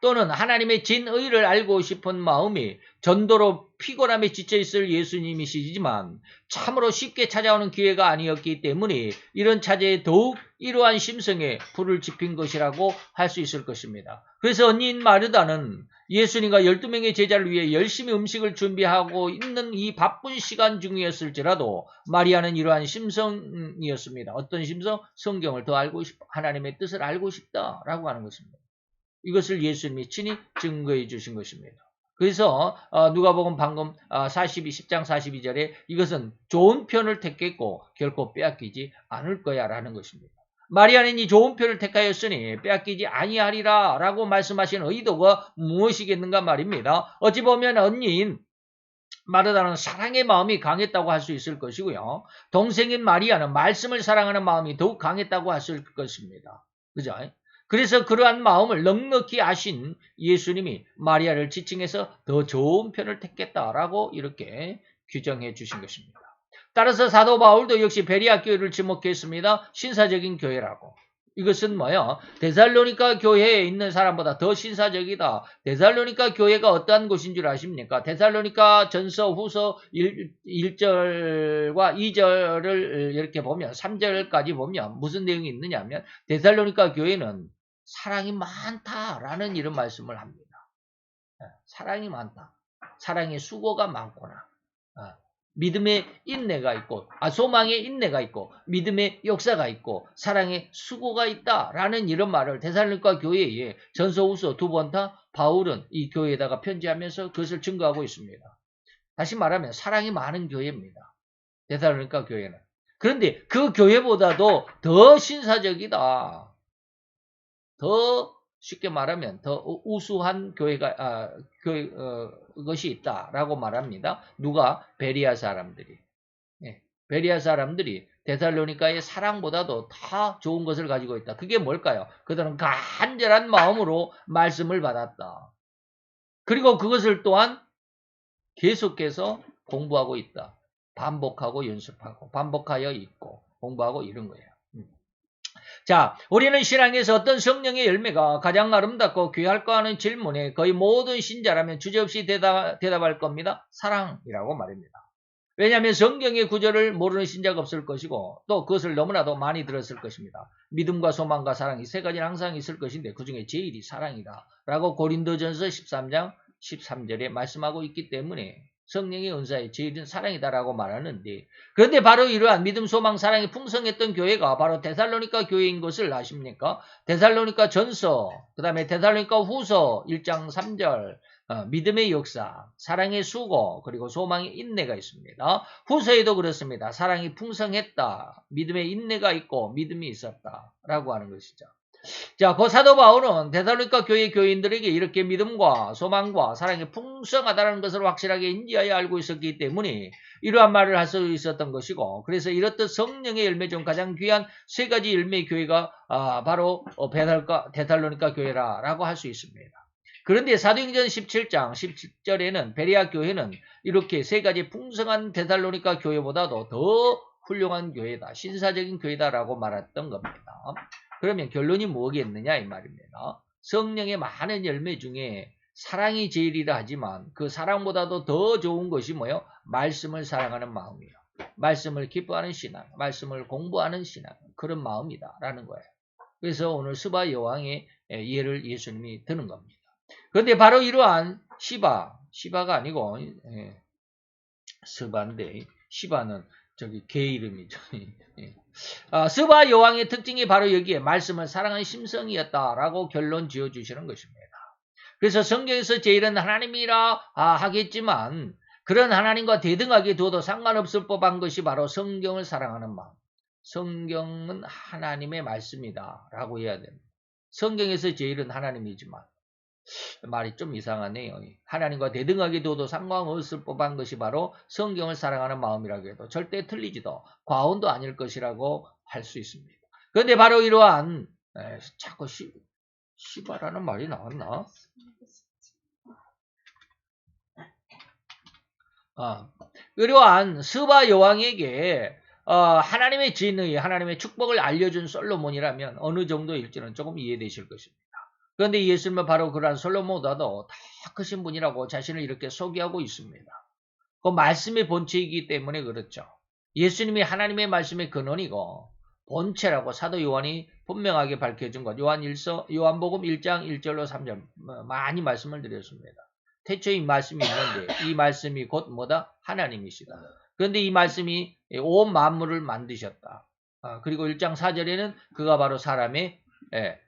또는 하나님의 진의를 알고 싶은 마음이 전도로 피곤함에 지쳐있을 예수님이시지만 참으로 쉽게 찾아오는 기회가 아니었기 때문에 이런 차제에 더욱 이러한 심성에 불을 지핀 것이라고 할 수 있을 것입니다. 그래서 언니인 마르다는 예수님과 12명의 제자를 위해 열심히 음식을 준비하고 있는 이 바쁜 시간 중이었을지라도 마리아는 이러한 심성이었습니다. 어떤 심성? 성경을 더 알고 싶다. 하나님의 뜻을 알고 싶다라고 하는 것입니다. 이것을 예수님이 친히 증거해 주신 것입니다. 그래서 누가복음 방금 10장 42절에 이것은 좋은 편을 택했고 결코 빼앗기지 않을 거야 라는 것입니다. 마리아는 이 좋은 편을 택하였으니 빼앗기지 아니하리라 라고 말씀하신 의도가 무엇이겠는가 말입니다. 어찌 보면 언니인 마르다는 사랑의 마음이 강했다고 할 수 있을 것이고요. 동생인 마리아는 말씀을 사랑하는 마음이 더욱 강했다고 할 수 있을 것입니다. 그죠? 그래서 그러한 마음을 넉넉히 아신 예수님이 마리아를 지칭해서 더 좋은 편을 택했다라고 이렇게 규정해 주신 것입니다. 따라서 사도 바울도 역시 베레아 교회를 지목했습니다. 신사적인 교회라고. 이것은 뭐예요? 데살로니가 교회에 있는 사람보다 더 신사적이다. 데살로니가 교회가 어떠한 곳인 줄 아십니까? 데살로니가 전서 후서 1절과 2절을 이렇게 보면 3절까지 보면 무슨 내용이 있느냐 하면 데살로니가 교회는 사랑이 많다라는 이런 말씀을 합니다. 사랑이 많다. 사랑의 수고가 많구나. 믿음의 인내가 있고, 소망의 인내가 있고, 믿음의 역사가 있고, 사랑의 수고가 있다라는 이런 말을 데살로니가 교회에 전서후서 두 번 다 바울은 이 교회에다가 편지하면서 그것을 증거하고 있습니다. 다시 말하면 사랑이 많은 교회입니다. 데살로니가 교회는. 그런데 그 교회보다도 더 신사적이다. 더 쉽게 말하면 더 우수한 것이 있다라고 말합니다. 누가? 베레아 사람들이. 베레아 사람들이 데살로니가의 사랑보다도 더 좋은 것을 가지고 있다. 그게 뭘까요? 그들은 간절한 마음으로 말씀을 받았다. 그리고 그것을 또한 계속해서 공부하고 있다. 반복하고 연습하고 반복하여 있고 공부하고 이런 거예요. 자, 우리는 신앙에서 어떤 성령의 열매가 가장 아름답고 귀할까 하는 질문에 거의 모든 신자라면 주저없이 대답할 겁니다. 사랑이라고 말입니다. 왜냐하면 성경의 구절을 모르는 신자가 없을 것이고 또 그것을 너무나도 많이 들었을 것입니다. 믿음과 소망과 사랑 이 세 가지는 항상 있을 것인데 그중에 제일이 사랑이다 라고 고린도전서 13장 13절에 말씀하고 있기 때문에 성령의 은사의 제일은 사랑이다라고 말하는데 그런데 바로 이러한 믿음, 소망, 사랑이 풍성했던 교회가 바로 데살로니가 교회인 것을 아십니까? 데살로니가 전서, 그 다음에 데살로니가 후서 1장 3절, 믿음의 역사, 사랑의 수고, 그리고 소망의 인내가 있습니다. 후서에도 그렇습니다. 사랑이 풍성했다. 믿음의 인내가 있고 믿음이 있었다. 라고 하는 것이죠. 자, 그 사도 바울은 데살로니가 교회 교인들에게 이렇게 믿음과 소망과 사랑이 풍성하다는 것을 확실하게 인지하여 알고 있었기 때문에 이러한 말을 할 수 있었던 것이고, 그래서 이렇듯 성령의 열매 중 가장 귀한 세 가지 열매의 교회가 바로 데살로니가 교회라고 할 수 있습니다. 그런데 사도행전 17장 17절에는 베레아 교회는 이렇게 세 가지 풍성한 데살로니가 교회보다도 더 훌륭한 교회다, 신사적인 교회다라고 말했던 겁니다. 그러면 결론이 뭐겠느냐 이 말입니다. 성령의 많은 열매 중에 사랑이 제일이라 하지만 그 사랑보다도 더 좋은 것이 뭐예요? 말씀을 사랑하는 마음이에요. 말씀을 기뻐하는 신앙, 말씀을 공부하는 신앙, 그런 마음이다 라는 거예요. 그래서 오늘 스바 여왕의 예를 예수님이 드는 겁니다. 그런데 바로 이러한 시바가 아니고 스바인데, 시바는 저기 개 이름이죠. 스바 여왕의 특징이 바로 여기에 말씀을 사랑하는 심성이었다라고 결론 지어주시는 것입니다. 그래서 성경에서 제일은 하나님이라 하겠지만 그런 하나님과 대등하게 두어도 상관없을 법한 것이 바로 성경을 사랑하는 마음. 성경은 하나님의 말씀이다 라고 해야 됩니다. 성경에서 제일은 하나님이지만, 말이 좀 이상하네요. 하나님과 대등하게 두어도 상관없을 법한 것이 바로 성경을 사랑하는 마음이라고 해도 절대 틀리지도 과언도 아닐 것이라고 할 수 있습니다. 그런데 바로 이러한 자꾸 시바라는 말이 나왔나? 이러한 스바 여왕에게 하나님의 진의, 하나님의 축복을 알려준 솔로몬이라면 어느 정도일지는 조금 이해되실 것입니다. 그런데 예수님은 바로 그러한 솔로몬보다도 더 크신 분이라고 자신을 이렇게 소개하고 있습니다. 그 말씀의 본체이기 때문에 그렇죠. 예수님이 하나님의 말씀의 근원이고 본체라고 사도 요한이 분명하게 밝혀준 것. 요한복음 1장 1절로 3절 많이 말씀을 드렸습니다. 태초에 이 말씀이 있는데 이 말씀이 곧 뭐다? 하나님이시다. 그런데 이 말씀이 온 만물을 만드셨다. 그리고 1장 4절에는 그가 바로 사람의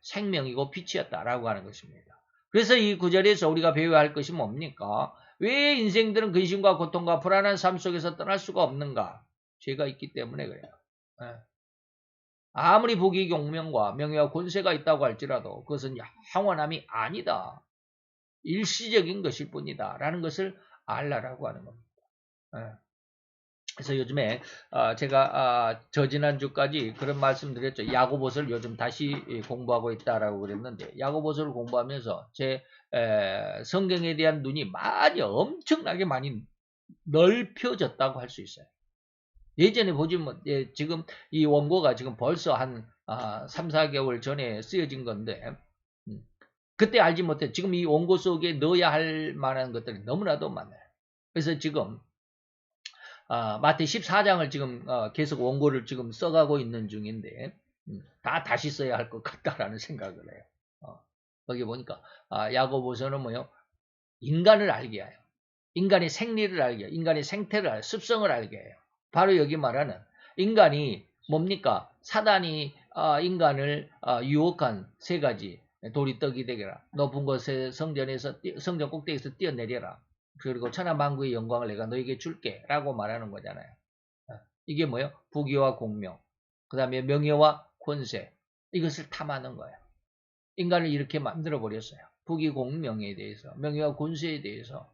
생명이고 빛이었다라고 하는 것입니다. 그래서 이 구절에서 우리가 배워야 할 것이 뭡니까? 왜 인생들은 근심과 고통과 불안한 삶 속에서 떠날 수가 없는가? 죄가 있기 때문에 그래요. 아무리 부귀 경명과 명예와 권세가 있다고 할지라도 그것은 영원함이 아니다. 일시적인 것일 뿐이다 라는 것을 알라라고 하는 겁니다. 그래서 요즘에 제가 저지난주까지 그런 말씀 드렸죠. 야고보서를 요즘 다시 공부하고 있다라고 그랬는데, 야고보서를 공부하면서 제 성경에 대한 눈이 엄청나게 많이 넓혀졌다고 할 수 있어요. 예전에 보시면 지금 이 원고가 지금 벌써 한 3, 4개월 전에 쓰여진 건데 그때 알지 못해 지금 이 원고 속에 넣어야 할 만한 것들이 너무나도 많아요. 그래서 지금 마태 14장을 지금 계속 원고를 지금 써가고 있는 중인데 다시 써야 할 것 같다라는 생각을 해요. 거기 보니까 야고보서는 뭐요? 인간을 알게 해요. 인간의 생리를 알게 해요. 인간의 생태를 알게 해요. 습성을 알게 해요. 바로 여기 말하는 인간이 뭡니까? 사단이 인간을 유혹한 세 가지. 돌이 떡이 되게라. 높은 곳에 성전 꼭대기에서 뛰어내려라. 그리고 천하만국의 영광을 내가 너에게 줄게 라고 말하는 거잖아요. 이게 뭐예요? 부귀와 공명, 그 다음에 명예와 권세, 이것을 탐하는 거예요. 인간을 이렇게 만들어 버렸어요. 부귀 공명에 대해서, 명예와 권세에 대해서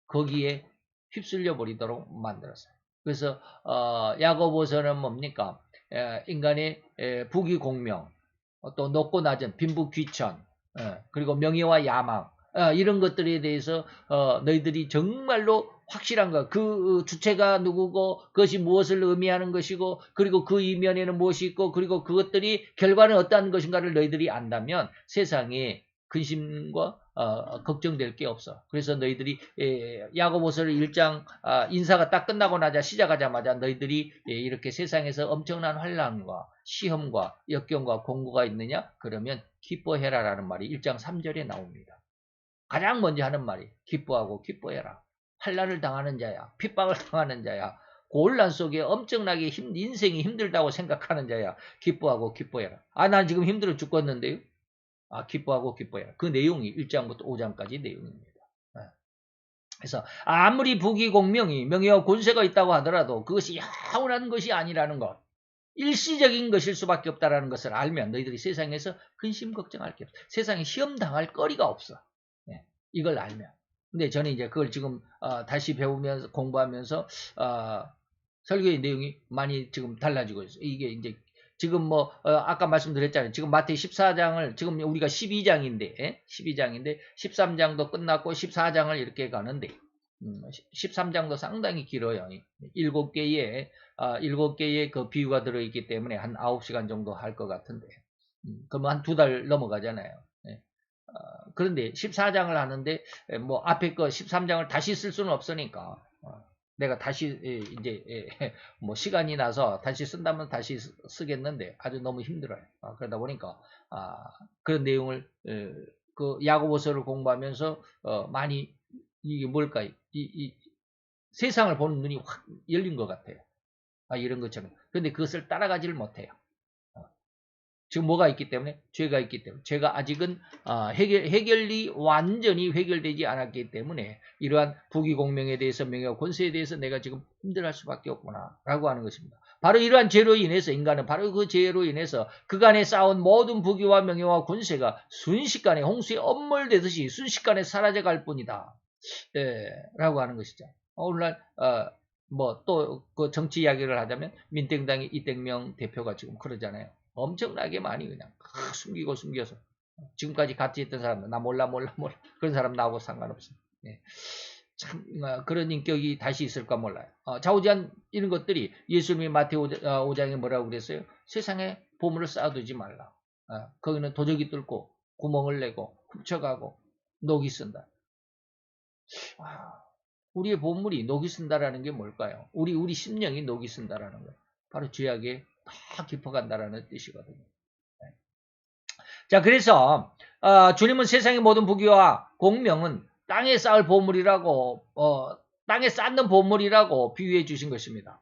거기에 휩쓸려 버리도록 만들었어요. 그래서 야고보서는 뭡니까? 인간의 부귀 공명, 또 높고 낮은 빈부 귀천, 그리고 명예와 야망, 이런 것들에 대해서 너희들이 정말로 확실한 거, 그 주체가 누구고 그것이 무엇을 의미하는 것이고 그리고 그 이면에는 무엇이 있고 그리고 그것들이 결과는 어떠한 것인가를 너희들이 안다면 세상에 근심과 걱정될 게 없어. 그래서 너희들이 야고보서를 1장 인사가 딱 끝나고 나자 시작하자마자 너희들이 이렇게 세상에서 엄청난 환난과 시험과 역경과 공고가 있느냐? 그러면 기뻐해라라는 말이 1장 3절에 나옵니다. 가장 먼저 하는 말이 기뻐하고 기뻐해라. 환난을 당하는 자야. 핍박을 당하는 자야. 곤란 속에 엄청나게 인생이 힘들다고 생각하는 자야. 기뻐하고 기뻐해라. 난 지금 힘들어 죽겠는데요. 기뻐하고 기뻐해라. 그 내용이 1장부터 5장까지 내용입니다. 그래서 아무리 부귀공명이 명예와 권세가 있다고 하더라도 그것이 영원한 것이 아니라는 것, 일시적인 것일 수밖에 없다라는 것을 알면 너희들이 세상에서 근심 걱정할 게 없어. 세상에 시험 당할 거리가 없어. 네, 이걸 알면. 근데 저는 이제 그걸 지금 다시 배우면서 공부하면서 설교의 내용이 많이 지금 달라지고 있어요. 이게 이제 지금 뭐 아까 말씀드렸잖아요. 지금 마태복음 14장을 지금 우리가 12장인데 13장도 끝났고 14장을 이렇게 가는데 13장도 상당히 길어요. 7개의 그 비유가 들어있기 때문에 한 9시간 정도 할 것 같은데 그러면 한 2달 넘어가잖아요. 그런데 14장을 하는데 뭐 앞에 거 13장을 다시 쓸 수는 없으니까 내가 다시 이제 뭐 시간이 나서 다시 쓴다면 다시 쓰겠는데 아주 너무 힘들어요. 그러다 보니까 그런 내용을 그 야고보서를 공부하면서 많이 이게 뭘까요? 이 세상을 보는 눈이 확 열린 것 같아요. 이런 것처럼. 그런데 그것을 따라가지를 못해요. 지금 뭐가 있기 때문에? 죄가 있기 때문에. 죄가 아직은 해결이 완전히 해결되지 않았기 때문에 이러한 부귀공명에 대해서 명예와 권세에 대해서 내가 지금 힘들어할 수밖에 없구나 라고 하는 것입니다. 바로 이러한 죄로 인해서 인간은 바로 그 죄로 인해서 그간에 쌓은 모든 부귀와 명예와 권세가 순식간에 홍수에 엄물되듯이 순식간에 사라져갈 뿐이다. 라고 하는 것이죠. 오늘날 뭐 또 그 정치 이야기를 하자면 민땡당의 이땡명 대표가 지금 그러잖아요. 엄청나게 많이 그냥 숨기고 숨겨서 지금까지 같이 있던 사람들 나 몰라 그런 사람 나하고 상관없어. 참 그런 인격이 다시 있을까 몰라요. 좌우지간 이런 것들이 예수님이 마태복음 5장에 뭐라고 그랬어요? 세상에 보물을 쌓아두지 말라. 거기는 도적이 뚫고 구멍을 내고 훔쳐가고 녹이 쓴다. 우리의 보물이 녹이 쓴다라는 게 뭘까요? 우리 심령이 녹이 쓴다라는 거예요. 바로 죄악에 다 깊어간다라는 뜻이거든요. 자, 그래서 주님은 세상의 모든 부귀와 공명은 땅에 쌓을 보물이라고 땅에 쌓는 보물이라고 비유해 주신 것입니다.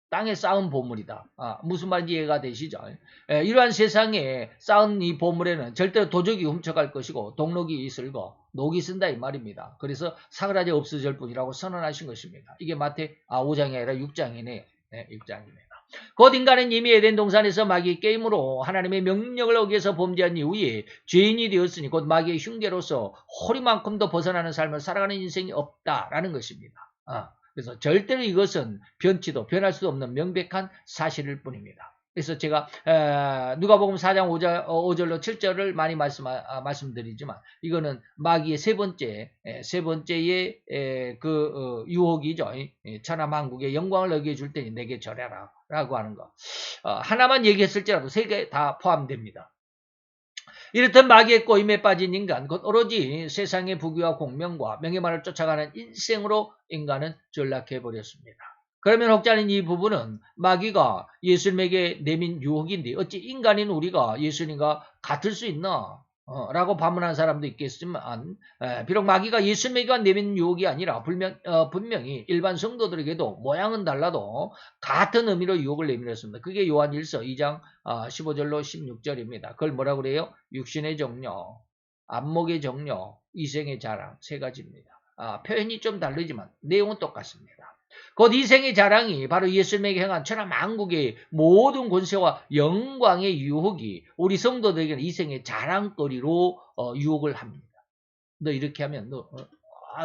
땅에 쌓은 보물이다. 무슨 말인지 이해가 되시죠? 이러한 세상에 쌓은 이 보물에는 절대로 도적이 훔쳐갈 것이고 동록이 있을 거, 녹이 쓴다 이 말입니다. 그래서 사그라져 없어질 뿐이라고 선언하신 것입니다. 이게 마태 5장이 아니라 6장이네요. 6장입니다. 곧 인간은 이미 에덴 동산에서 마귀의 게임으로 하나님의 명령을 어겨서 범죄한 이후에 죄인이 되었으니 곧 마귀의 흉계로서 허리만큼도 벗어나는 삶을 살아가는 인생이 없다라는 것입니다. 그래서 절대로 이것은 변치도 변할 수 없는 명백한 사실일 뿐입니다. 그래서 제가 누가복음 4장 5절로 7절을 많이 말씀드리지만 이거는 마귀의 세 번째의 그 유혹이죠. 천하만국의 영광을 어겨줄 테니 내게 절해라 라고 하는 거. 하나만 얘기했을지라도 세 개 다 포함됩니다. 이렇듯 마귀의 꼬임에 빠진 인간, 곧 오로지 세상의 부귀와 공명과 명예만을 쫓아가는 인생으로 인간은 전락해버렸습니다. 그러면 혹자는 이 부분은 마귀가 예수님에게 내민 유혹인데 어찌 인간인 우리가 예수님과 같을 수 있나? 라고 반문한 사람도 있겠지만 비록 마귀가 예수님에게 내민 유혹이 아니라 분명히 일반 성도들에게도 모양은 달라도 같은 의미로 유혹을 내밀었습니다. 그게 요한 1서 2장 15절로 16절입니다. 그걸 뭐라고 그래요? 육신의 정욕, 안목의 정욕, 이생의 자랑 세 가지입니다. 표현이 좀 다르지만 내용은 똑같습니다. 곧 이생의 자랑이 바로 예수님에게 행한 천하만국의 모든 권세와 영광의 유혹이 우리 성도들에게는 이생의 자랑거리로 유혹을 합니다. 너 이렇게 하면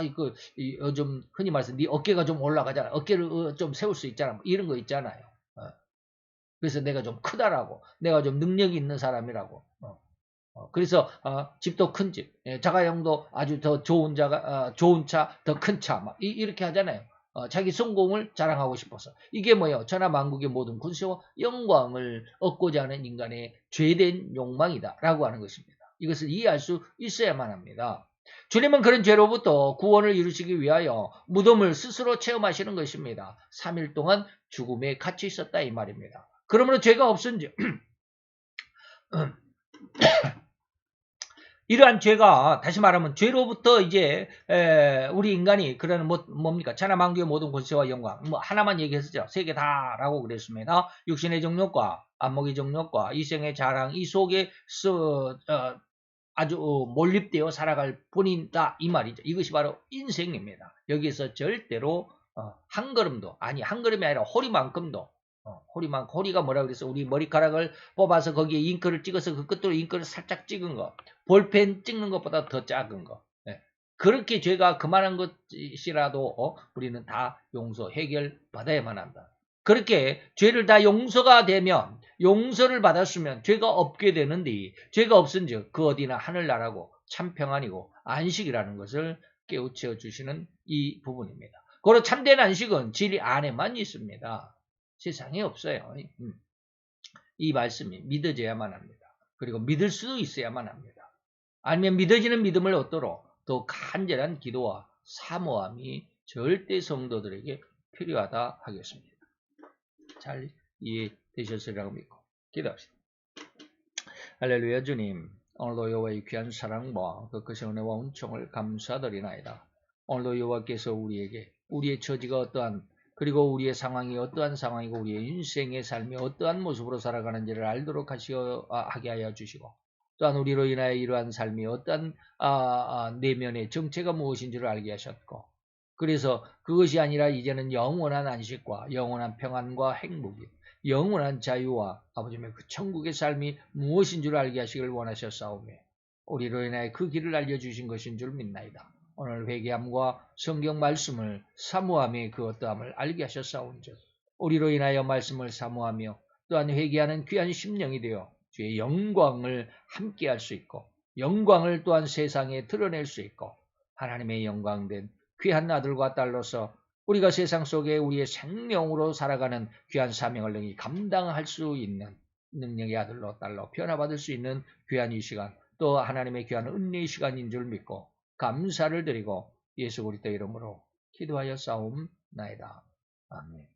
이거 요즘 흔히 말해서 네 어깨가 좀 올라가잖아. 어깨를 좀 세울 수 있잖아. 이런 거 있잖아요. 그래서 내가 좀 크다라고, 내가 좀 능력이 있는 사람이라고. 그래서 집도 큰 집, 자가용도 아주 더 좋은 좋은 차, 더 큰 차, 막 이렇게 하잖아요. 자기 성공을 자랑하고 싶어서. 이게 뭐예요? 천하만국의 모든 권세와 영광을 얻고자 하는 인간의 죄된 욕망이다 라고 하는 것입니다. 이것을 이해할 수 있어야만 합니다. 주님은 그런 죄로부터 구원을 이루시기 위하여 무덤을 스스로 체험하시는 것입니다. 3일 동안 죽음에 갇혀 있었다 이 말입니다. 그러므로 죄가 없은지 이러한 죄가 다시 말하면 죄로부터 이제 우리 인간이 그러는 뭡니까? 천하만국의 모든 권세와 영광 하나만 얘기했었죠. 세 개 다라고 그랬습니다. 육신의 정욕과 안목의 정욕과 이생의 자랑 이 속에 아주 몰입되어 살아갈 본인이다 이 말이죠. 이것이 바로 인생입니다. 여기서 절대로 한 걸음도 아니 한 걸음이 아니라 호리만큼도 호리가 뭐라 그래서 우리 머리카락을 뽑아서 거기에 잉크를 찍어서 그 끝으로 잉크를 살짝 찍은 거 볼펜 찍는 것보다 더 작은 거 그렇게 죄가 그만한 것이라도 우리는 다 용서 해결 받아야만 한다. 그렇게 죄를 다 용서가 되면 용서를 받았으면 죄가 없게 되는데 죄가 없은즉 그 어디나 하늘나라고 참 평안이고 안식이라는 것을 깨우쳐 주시는 이 부분입니다. 그리고 참된 안식은 진리 안에만 있습니다. 세상에 없어요. 이 말씀이 믿어져야만 합니다. 그리고 믿을 수도 있어야만 합니다. 아니면 믿어지는 믿음을 얻도록 더 간절한 기도와 사모함이 절대 성도들에게 필요하다 하겠습니다. 잘 이해되셨으리라고 믿고 기도합시다. 할렐루야. 주님, 오늘도 여호와의 귀한 사랑과 그 크신 은혜와 은총을 감사드리나이다. 오늘도 여호와께서 우리에게 우리의 처지가 어떠한 그리고 우리의 상황이 어떠한 상황이고 우리의 인생의 삶이 어떠한 모습으로 살아가는지를 알도록 하게 하여 주시고 또한 우리로 인하여 이러한 삶이 어떠한 내면의 정체가 무엇인지를 알게 하셨고 그래서 그것이 아니라 이제는 영원한 안식과 영원한 평안과 행복이 영원한 자유와 아버지의 그 천국의 삶이 무엇인 줄 알게 하시길 원하셨사오며 우리로 인하여 그 길을 알려주신 것인 줄 믿나이다. 오늘 회개함과 성경 말씀을 사모함의 그 어떠함을 알게 하셨사온즉 우리로 인하여 말씀을 사모하며 또한 회개하는 귀한 심령이 되어 주의 영광을 함께 할 수 있고 영광을 또한 세상에 드러낼 수 있고 하나님의 영광된 귀한 아들과 딸로서 우리가 세상 속에 우리의 생명으로 살아가는 귀한 사명을 능히 감당할 수 있는 능력의 아들로 딸로 변화받을 수 있는 귀한 이 시간 또 하나님의 귀한 은혜의 시간인 줄 믿고 감사를 드리고 예수 그리스도 이름으로 기도하여 싸움나이다. 아멘.